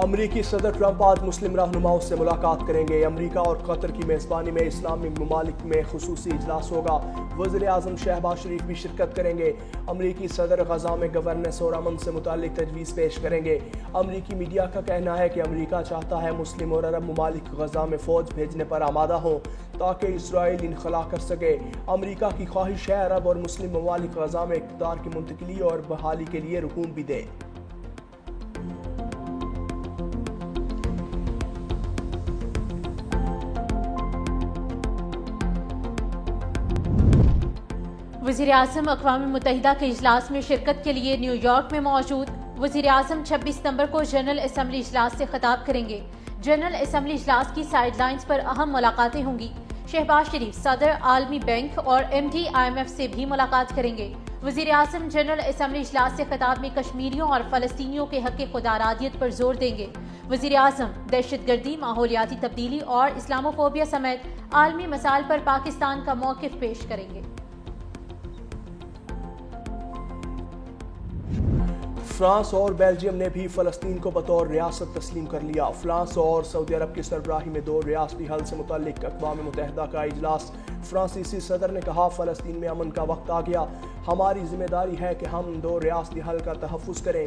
امریکی صدر ٹرمپ آج مسلم رہنماؤں سے ملاقات کریں گے۔ امریکہ اور قطر کی میزبانی میں اسلامی ممالک میں خصوصی اجلاس ہوگا۔ وزیر اعظم شہباز شریف بھی شرکت کریں گے۔ امریکی صدر غزہ میں گورننس اور امن سے متعلق تجویز پیش کریں گے۔ امریکی میڈیا کا کہنا ہے کہ امریکہ چاہتا ہے مسلم اور عرب ممالک غزہ میں فوج بھیجنے پر آمادہ ہوں تاکہ اسرائیل انخلا کر سکے۔ امریکہ کی خواہش ہے عرب اور مسلم ممالک غزہ میں اقتدار کی منتقلی اور بحالی کے لیے رکون بھی دیں۔ وزیر اعظم اقوام متحدہ کے اجلاس میں شرکت کے لیے نیو یارک میں موجود۔ وزیر اعظم 26 ستمبر کو جنرل اسمبلی اجلاس سے خطاب کریں گے۔ جنرل اسمبلی اجلاس کی سائیڈ لائنز پر اہم ملاقاتیں ہوں گی۔ شہباز شریف صدر عالمی بینک اور MD IMF سے بھی ملاقات کریں گے۔ وزیر اعظم جنرل اسمبلی اجلاس سے خطاب میں کشمیریوں اور فلسطینیوں کے حق خودارادیت پر زور دیں گے۔ وزیر اعظم دہشت گردی، ماحولیاتی تبدیلی اور اسلاموفوبیا سمیت عالمی مسائل پر پاکستان کا موقف پیش کریں گے۔ فرانس اور بیلجیم نے بھی فلسطین کو بطور ریاست تسلیم کر لیا۔ فرانس اور سعودی عرب کی سربراہی میں 2 ریاستی حل سے متعلق اقوام متحدہ کا اجلاس۔ فرانسیسی صدر نے کہا، فلسطین میں امن کا وقت آ گیا، ہماری ذمہ داری ہے کہ ہم 2 ریاستی حل کا تحفظ کریں۔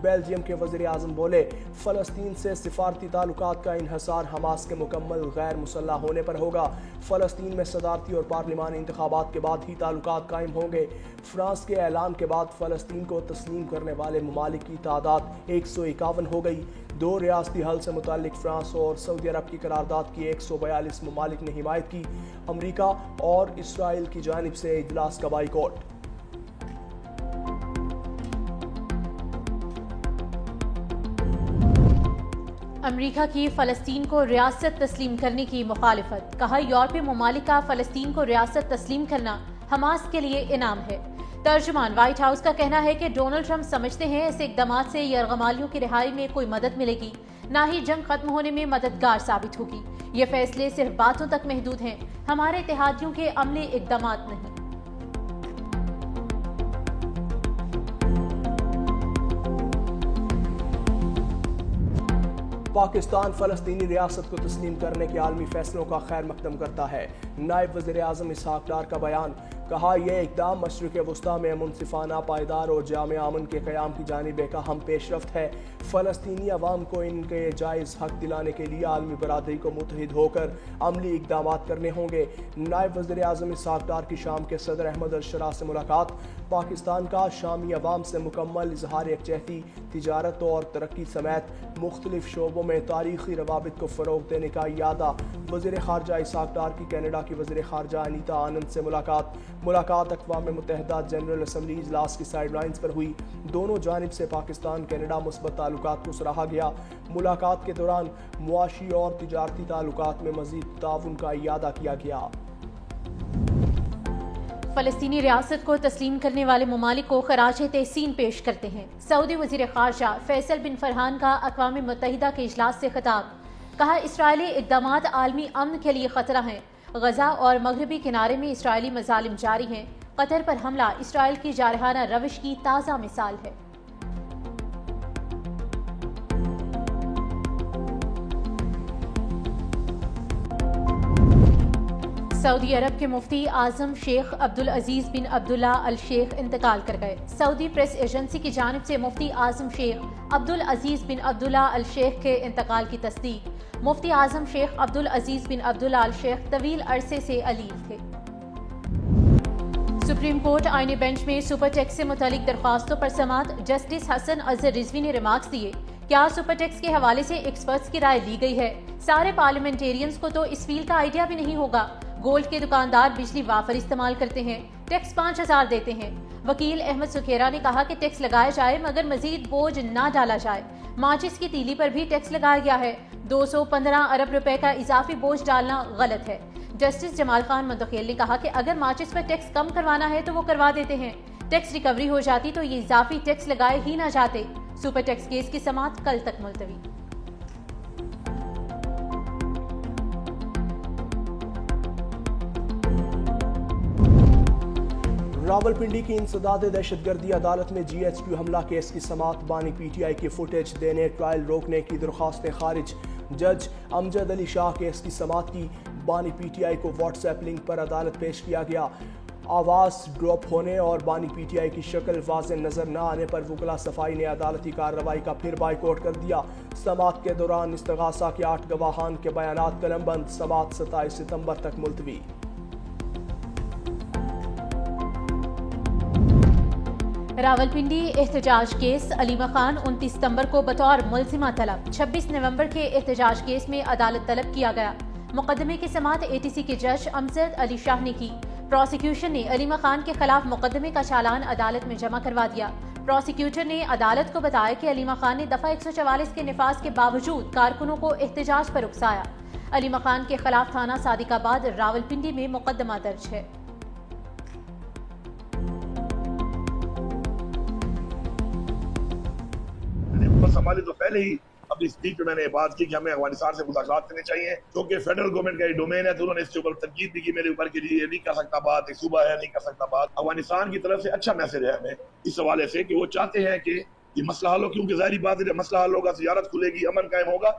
بیلجیم کے وزیر اعظم بولے، فلسطین سے سفارتی تعلقات کا انحصار حماس کے مکمل غیر مسلح ہونے پر ہوگا۔ فلسطین میں صدارتی اور پارلیمانی انتخابات کے بعد ہی تعلقات قائم ہوں گے۔ فرانس کے اعلان کے بعد فلسطین کو تسلیم کرنے والے ممالک کی تعداد 151 ہو گئی۔ 2 ریاستی حل سے متعلق فرانس اور سعودی عرب کی قرارداد کی 142 ممالک نے حمایت کی۔ امریکہ اور اسرائیل کی جانب سے اجلاس کا بائیکاٹ۔ امریکہ کی فلسطین کو ریاست تسلیم کرنے کی مخالفت۔ کہا، یورپی ممالک کا فلسطین کو ریاست تسلیم کرنا حماس کے لیے انعام ہے۔ ترجمان وائٹ ہاؤس کا کہنا ہے کہ ڈونلڈ ٹرمپ سمجھتے ہیں ایسے اقدامات سے یرغمالیوں کی رہائی میں کوئی مدد ملے گی، نہ ہی جنگ ختم ہونے میں مددگار ثابت ہوگی۔ یہ فیصلے صرف باتوں تک محدود ہیں، ہمارے اتحادیوں کے عملی اقدامات نہیں۔ پاکستان فلسطینی ریاست کو تسلیم کرنے کے عالمی فیصلوں کا خیر مقدم کرتا ہے۔ نائب وزیر اعظم اسحاق ڈار کا بیان۔ کہا، یہ اقدام مشرق وسطیٰ میں منصفانہ، پائیدار اور جامع امن کے قیام کی جانب ایک اہم پیش رفت ہے۔ فلسطینی عوام کو ان کے جائز حق دلانے کے لیے عالمی برادری کو متحد ہو کر عملی اقدامات کرنے ہوں گے۔ نائب وزیر اعظم اسحاق ڈار کی شام کے صدر احمد الشرا سے ملاقات۔ پاکستان کا شامی عوام سے مکمل اظہار یکجہتی، تجارت اور ترقی سمیت مختلف شعبوں میں تاریخی روابط کو فروغ دینے کا اعادہ۔ وزیر خارجہ اسحاق ڈار کی کینیڈا کی وزیر خارجہ انیتا آنند سے ملاقات اقوام متحدہ جنرل اسمبلی اجلاس کی سائیڈ لائنز پر ہوئی۔ دونوں جانب سے پاکستان کینیڈا مثبت تعلقات کو سراہا گیا۔ ملاقات کے دوران معاشی اور تجارتی تعلقات میں مزید تعاون کا اعادہ کیا گیا۔ فلسطینی ریاست کو تسلیم کرنے والے ممالک کو خراج تحسین پیش کرتے ہیں۔ سعودی وزیر خارجہ فیصل بن فرحان کا اقوام متحدہ کے اجلاس سے خطاب۔ کہا، اسرائیلی اقدامات عالمی امن کے لیے خطرہ ہیں۔ غزہ اور مغربی کنارے میں اسرائیلی مظالم جاری ہیں۔ قطر پر حملہ اسرائیل کی جارحانہ روش کی تازہ مثال ہے۔ سعودی عرب کے مفتی اعظم شیخ عبدالعزیز بن عبداللہ الشیخ انتقال کر گئے۔ سعودی پریس ایجنسی کی جانب سے مفتی اعظم شیخ عبدالعزیز بن عبداللہ الشیخ کے انتقال کی تصدیق۔ مفتی اعظم شیخ عبدالعزیز بن عبداللہ الشیخ طویل عرصے سے علیل تھے۔ سپریم کورٹ آئینی بینچ میں سپر ٹیکس سے متعلق درخواستوں پر سماعت۔ جسٹس حسن اظہر رضوی نے ریمارکس دیے، کیا سپر ٹیکس کے حوالے سے ایکسپرٹس کی رائے لی گئی ہے؟ سارے پارلیمنٹیرینز کو تو اس فیلڈ کا آئیڈیا بھی نہیں ہوگا۔ گولڈ کے دکاندار بجلی وافر استعمال کرتے ہیں، ٹیکس 5000 دیتے ہیں۔ وکیل احمد سکھیرا نے کہا کہ ٹیکس لگایا جائے مگر مزید بوجھ نہ ڈالا جائے۔ ماچس کی تیلی پر بھی ٹیکس لگایا گیا ہے۔ 215 ارب روپے کا اضافی بوجھ ڈالنا غلط ہے۔ جسٹس جمال خان منتخیل نے کہا کہ اگر ماچس پر ٹیکس کم کروانا ہے تو وہ کروا دیتے ہیں، ٹیکس ریکوری ہو جاتی تو یہ اضافی ٹیکس لگائے ہی نہ جاتے۔ سپر ٹیکس کیس کی سماعت کل تک ملتوی۔ راولپنڈی کی انسداد دہشت گردی عدالت میں جی ایچ کیو حملہ کیس کی سماعت بانی پی ٹی آئی کی فوٹیج دینے ٹرائل روکنے کی درخواستیں خارج جج امجد علی شاہ کیس کی سماعت کی بانی پی ٹی آئی کو واٹس ایپ لنک پر عدالت پیش کیا گیا آواز ڈراپ ہونے اور بانی پی ٹی آئی کی شکل واضح نظر نہ آنے پر وکلا صفائی نے عدالتی کارروائی کا پھر بائیکاٹ کر دیا سماعت کے دوران استغاثہ کے 8 گواہان کے بیانات قلم بند سماعت 27 ستمبر تک ملتوی راولپنڈی احتجاج کیس علیمہ خان 29 ستمبر کو بطور ملزمہ طلب 26 نومبر کے احتجاج کیس میں عدالت طلب کیا گیا مقدمے کی سماعت اے ٹی سی کے جج امجد علی شاہ نے کی پروسیکیوشن نے علیمہ خان کے خلاف مقدمے کا چالان عدالت میں جمع کروا دیا پروسیکیوٹر نے عدالت کو بتایا کہ علیمہ خان نے دفعہ 144 کے نفاذ کے باوجود کارکنوں کو احتجاج پر اکسایا علیمہ خان کے خلاف تھانہ صادق آباد راولپنڈی میں مقدمہ درج ہے سنبھالی تو پہلے ہی اپنی اسپیچ میں نے بات کی کہ ہمیں افغانستان سے مذاکرات کرنے چاہیے کیونکہ فیڈرل گورنمنٹ کا یہ ڈومین ہے تو انہوں نے اس کے اوپر تنقید بھی کی میرے اوپر کہ یہ نہیں کر سکتا بات ایک صوبہ ہے نہیں کر سکتا بات افغانستان کی طرف سے اچھا میسج ہے ہمیں اس حوالے سے کہ وہ چاہتے ہیں کہ یہ مسئلہ حل ہو کیونکہ ظاہری بات ہے جب مسئلہ حل ہوگا تجارت کھلے گی امن قائم ہوگا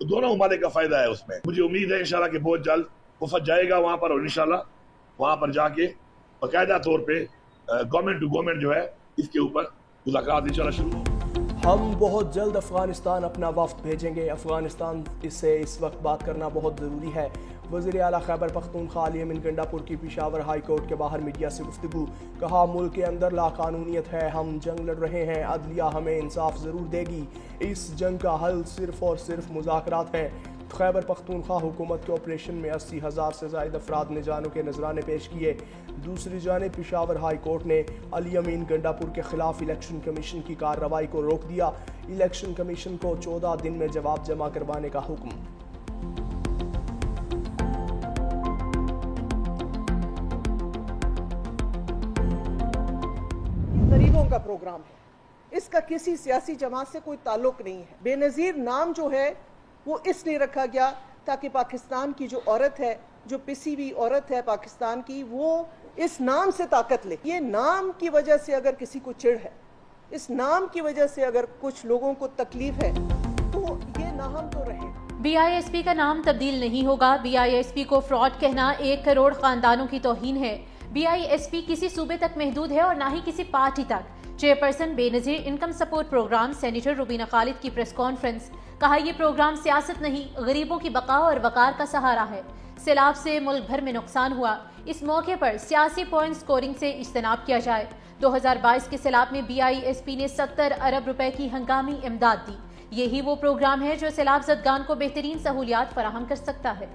تو دونوں ممالک کا فائدہ ہے اس میں مجھے امید ہے انشاءاللہ کہ بہت جلد وفد جائے گا وہاں پر اور انشاءاللہ وہاں پر جا کے باقاعدہ طور پہ گورنمنٹ ٹو گورنمنٹ جو ہے اس کے اوپر مذاکرات انشاءاللہ شروع ہوں ہم بہت جلد افغانستان اپنا وفد بھیجیں گے افغانستان سے اس وقت بات کرنا بہت ضروری ہے وزیر اعلیٰ خیبر پختونخوا علی امین گنڈا پور کی پشاور ہائی کورٹ کے باہر میڈیا سے گفتگو کہا ملک کے اندر لاقانونیت ہے ہم جنگ لڑ رہے ہیں عدلیہ ہمیں انصاف ضرور دے گی اس جنگ کا حل صرف اور صرف مذاکرات ہے خیبر پختونخوا حکومت کے آپریشن میں 80,000 سے زائد افراد نے جانوں کے نذرانے پیش کیے دوسری جانب پشاور ہائی کورٹ نے علی امین گنڈا پور کے خلاف الیکشن کمیشن کی کارروائی کو روک دیا الیکشن کمیشن کو 14 دن میں جواب جمع کروانے کا حکم غریبوں کا پروگرام ہے اس کا کسی سیاسی جماعت سے کوئی تعلق نہیں ہے بے نظیر نام جو ہے وہ اس لیے رکھا گیا تاکہ پاکستان کی جو عورت ہے جو پسی ہوئی عورت ہے پاکستان کی وہ اس نام سے طاقت لے یہ نام کی وجہ سے اگر کسی کو چڑ ہے اس نام کی وجہ سے اگر کچھ لوگوں کو تکلیف ہے تو یہ ناہم تو رہے بی آئی ایس پی کا نام تبدیل نہیں ہوگا بی آئی ایس پی کو فراڈ کہنا 1 کروڑ خاندانوں کی توہین ہے بی آئی ایس پی کسی صوبے تک محدود ہے اور نہ ہی کسی پارٹی تک chairperson Benazir income support programme senator Rubina Khalid کی پریس کانفرنس کہا یہ پروگرام سیاست نہیں غریبوں کی بقا اور وقار کا سہارا ہے سیلاب سے ملک بھر میں نقصان ہوا اس موقع پر سیاسی پوائنٹ سکورنگ سے اجتناب کیا جائے 2022 کے سیلاب میں بی آئی ایس پی نے 70 ارب روپے کی ہنگامی امداد دی یہی وہ پروگرام ہے جو سیلاب زدگان کو بہترین سہولیات فراہم کر سکتا ہے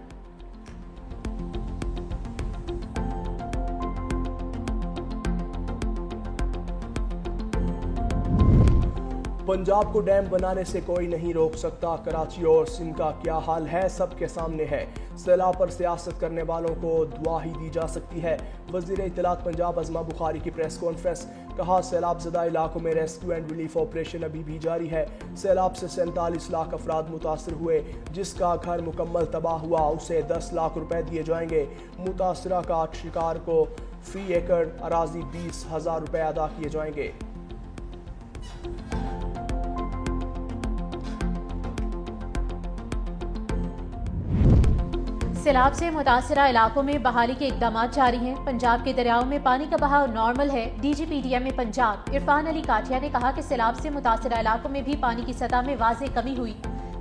پنجاب کو ڈیم بنانے سے کوئی نہیں روک سکتا کراچی اور سندھ کا کیا حال ہے سب کے سامنے ہے سیلاب پر سیاست کرنے والوں کو دعا ہی دی جا سکتی ہے وزیر اطلاعات پنجاب عظمہ بخاری کی پریس کانفرنس کہا سیلاب زدہ علاقوں میں ریسکیو اینڈ ریلیف آپریشن ابھی بھی جاری ہے سیلاب سے 47 لاکھ افراد متاثر ہوئے جس کا گھر مکمل تباہ ہوا اسے 10 لاکھ روپے دیے جائیں گے متاثرہ کاٹ شکار کو فی ایکڑ اراضی 20,000 روپے ادا کیے جائیں گے سیلاب سے متاثرہ علاقوں میں بحالی کے اقدامات جاری ہیں پنجاب کے دریاؤں میں پانی کا بہاؤ نارمل ہے D G P D M Punjab Irfan Ali Katia نے کہا کہ سیلاب سے متاثرہ علاقوں میں بھی پانی کی سطح میں واضح کمی ہوئی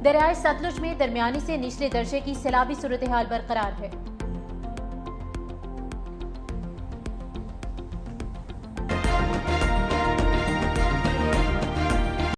دریائے ستلج میں درمیانی سے نچلے درجے کی سیلابی صورتحال برقرار ہے